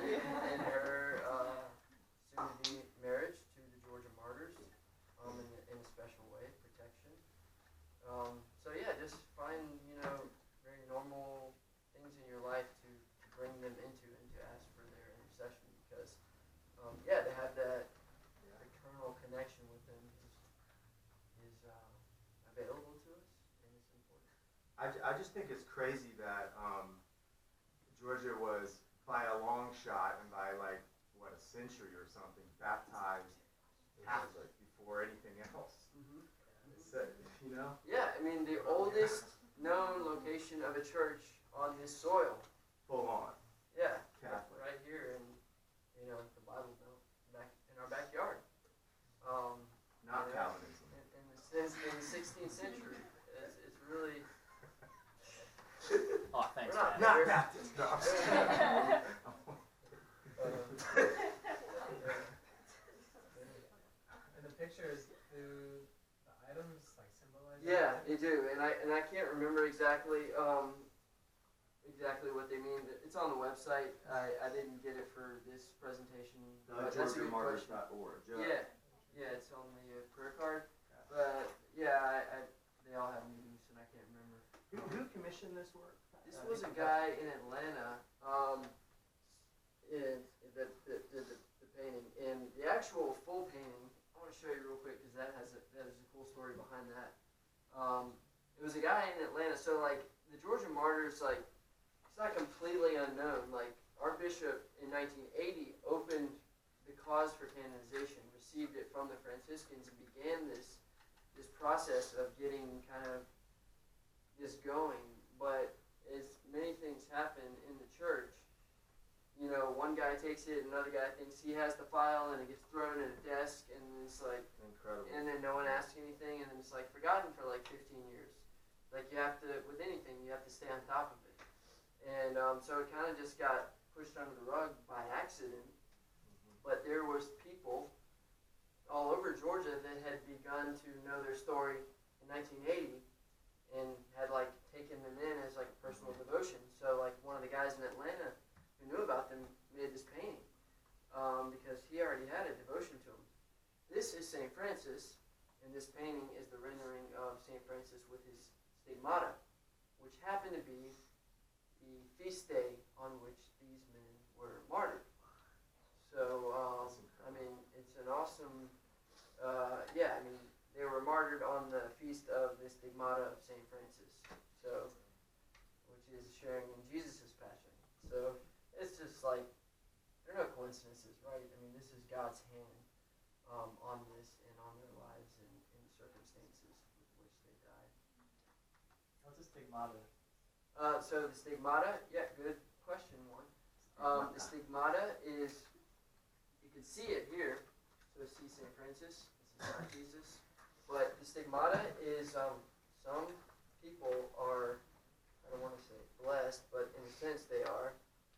in her soon-to-be marriage to the Georgia Martyrs, in a special way, protection. So yeah, just find, very normal things in your life to bring them into and to ask for their intercession, because to have that eternal connection with them is available to us, and it's important. I just think it's crazy that Georgia was by a long shot and by a century or something baptized Catholic before anything else. Mm-hmm. It's, Yeah, I mean, the oldest known location of a church on this soil. Full on. Yeah, Catholic. right here in, the Bible Belt, back in our backyard. Not Calvinism. In the 16th century, it's really. Oh, thanks, Not Baptist. No, I'm just And the pictures, do the items symbolize? Yeah, they do, and I can't remember exactly what they mean. It's on the website. I didn't get it for this presentation. But that's a good question. GeorgiaMartyrs.org. Yeah, it's on the prayer card. But yeah, they all have meanings, and I can't remember. Who commissioned this work? This was a guy in Atlanta, that did the painting, and the actual full painting. I want to show you real quick because that is a cool story behind that. It was a guy in Atlanta. So the Georgia Martyrs, it's not completely unknown. Our bishop in 1980 opened the cause for canonization, received it from the Franciscans, and began this process of getting kind of this going. But as many things happen in the church, one guy takes it, another guy thinks he has the file, and it gets thrown in a desk, and it's incredible. And then no one asks anything, and then it's forgotten for 15 years. You have to, with anything, you have to stay on top of it. And so it kind of just got pushed under the rug by accident. But there was people all over Georgia that had begun to know their story in 1980 and had taken them in as personal devotion. So one of the guys in Atlanta who knew about them made this painting because he already had a devotion to him. This is St. Francis, and this painting is the rendering of St. Francis with his stigmata, which happened to be the feast day on which these men were martyred. So, it's an awesome, they were martyred on the feast of the stigmata of St. Francis, so, which is sharing in Jesus' passion. So, it's just there are no coincidences, right? This is God's hand on this and on their lives and in the circumstances with which they died. What's a stigmata? So the stigmata, good question, one. The stigmata is, you can see it here. So see St. Francis, this is not Jesus. But the stigmata is, some people are, I don't want to say blessed, but in a sense they are,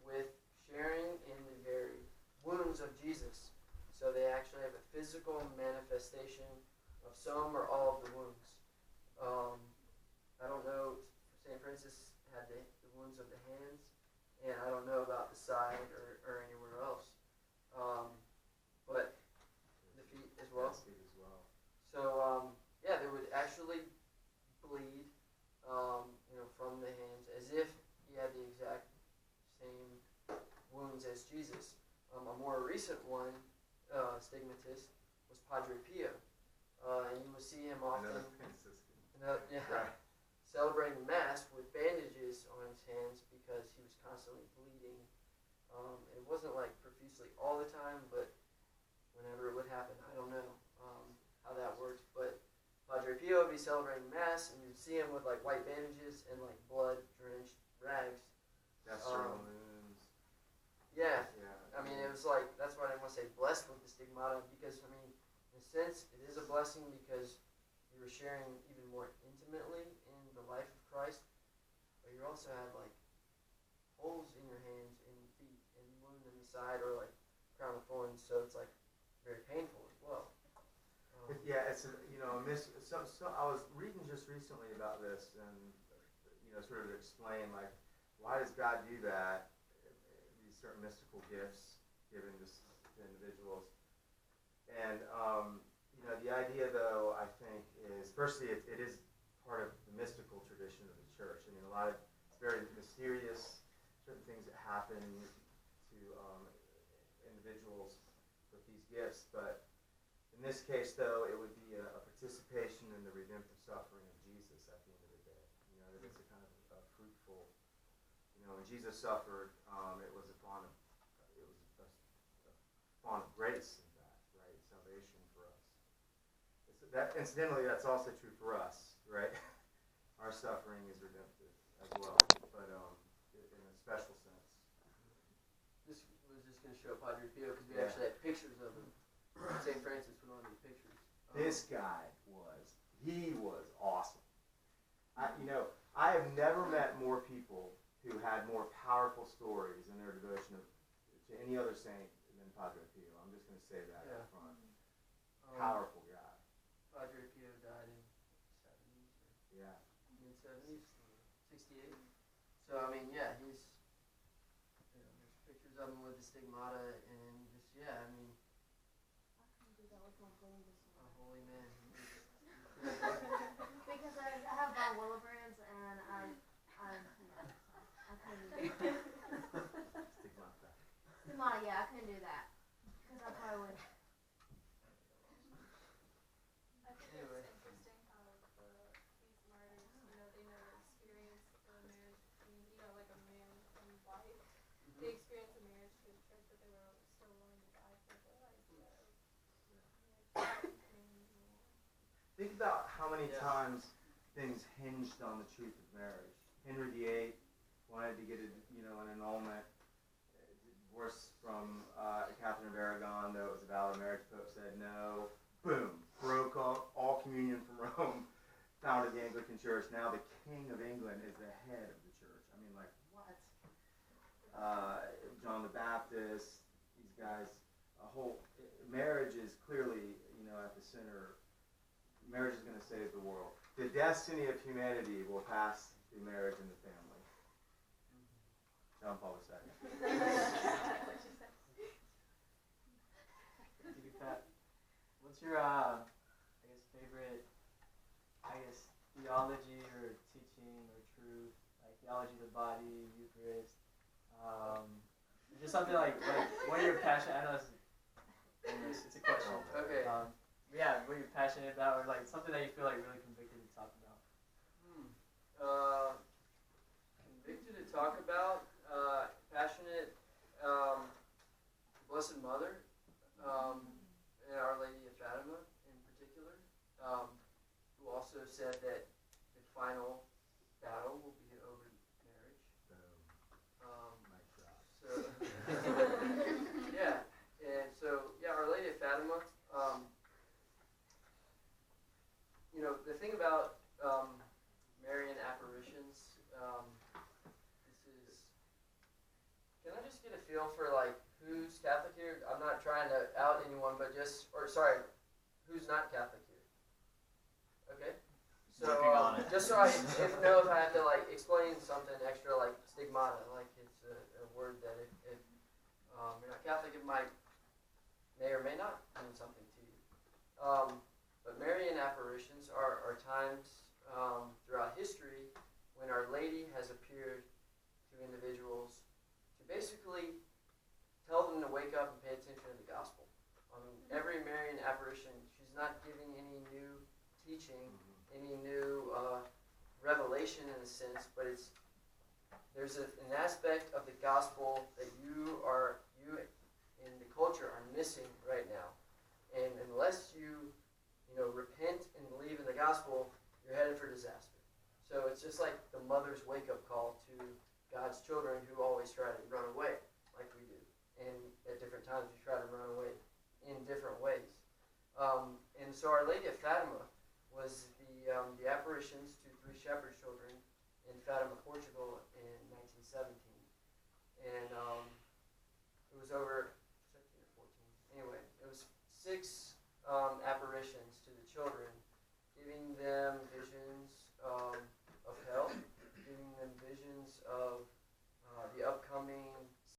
with sharing in the very wounds of Jesus. So they actually have a physical manifestation of some or all of the wounds. I don't know, St. Francis had the wounds of the hands, and I don't know about the side or anywhere else. But the feet as well. So, they would actually bleed, from the hands, as if he had the exact same wounds as Jesus. A more recent one, stigmatist, was Padre Pio. And you will see him often. Another Franciscan. Right. Celebrating Mass with bandages on his hands because he was constantly bleeding. It wasn't profusely all the time, but whenever it would happen, I don't know how that works. But Padre Pio would be celebrating Mass, and you'd see him with white bandages and blood-drenched rags. That's wounds. Yeah. It was that's why I want to say blessed with the stigmata, because in a sense, it is a blessing because you were sharing even more intimately in the life of Christ, but you also had holes in your hands and feet and wound in the side or crown of thorns, so it's very painful as well. It's so I was reading just recently about this and sort of explain why does God do that? These certain mystical gifts given to individuals. And the idea, though, I think, is firstly it is part of the mystical tradition of the church. I mean, it's very mysterious. Certain things that happen to individuals with these gifts, but in this case, though, it would be a participation in the redemptive suffering of Jesus at the end of the day. That it's a kind of a fruitful. When Jesus suffered, it was a font of grace, in fact, right? Salvation for us. Incidentally, that's also true for us, right? Our suffering is redemptive as well, but in a special sense. This was just going to show Padre Pio because we Yeah. actually had pictures of him. St. Francis put on these pictures. This guy was awesome. I have never met more people who had more powerful stories in their devotion to any other saint than Padre Pio. I'm just going to say that up front. Powerful guy. Padre Pio died in 70s or Yeah. mid-70s, 68. So, I mean, yeah, he's, there's pictures of him with the stigmata and just, yeah, I mean, I couldn't do that with my brain this a morning. holy man. Because I have von Willebrand's and I couldn't do that. Stigmata. Stigmata, yeah, I couldn't do that. Because I probably would. I think Anyway. it's interesting how these martyrs, they never experienced the marriage between, like a man and wife. They experienced a marriage through the church, but they were still willing to die for the idea of Think about how many Yeah. times things hinged on the truth of marriage. Henry VIII wanted to get an annulment, divorce from Catherine of Aragon, though it was a valid marriage. Pope said no. Boom, broke all communion from Rome, founded the Anglican Church. Now the King of England is the head of the church. I mean, like, what? John the Baptist, these guys, marriage is clearly, at the center. Marriage is going to save the world. The destiny of humanity will pass through marriage and the family. John Paul II. Pat, what's your, favorite, theology or teaching or truth, like theology of the body, Eucharist, just something like what are your passion? I know it's a question. Okay. Yeah, what you're passionate about, or like something that you feel like really convicted to talk about. Convicted to talk about, passionate, Blessed Mother, and Our Lady of Fatima in particular, who also said that the final battle will be over marriage. Mic drop. Our Lady of Fatima. The thing about Marian apparitions, can I just get a feel for who's Catholic here? I'm not trying to out anyone, but who's not Catholic here? Okay. So just so I know if I have to explain something extra like stigmata, like it's a word that if you're not Catholic, it may or may not mean something to you. But Marian apparitions are times throughout history when Our Lady has appeared to individuals to basically tell them to wake up and pay attention to the gospel. I mean, every Marian apparition, she's not giving any new teaching, any new revelation in a sense, but there's an aspect of the gospel that you in the culture are missing right now. And unless you repent and believe in the gospel, you're headed for disaster. So it's just like the mother's wake-up call to God's children who always try to run away, like we do. And at different times we try to run away in different ways. And so Our Lady of Fatima was the apparitions to 3 shepherd children in Fatima, Portugal in 1917. And it was over 17 or 14. Anyway, it was 6 apparitions to the children, giving them visions of hell, giving them visions of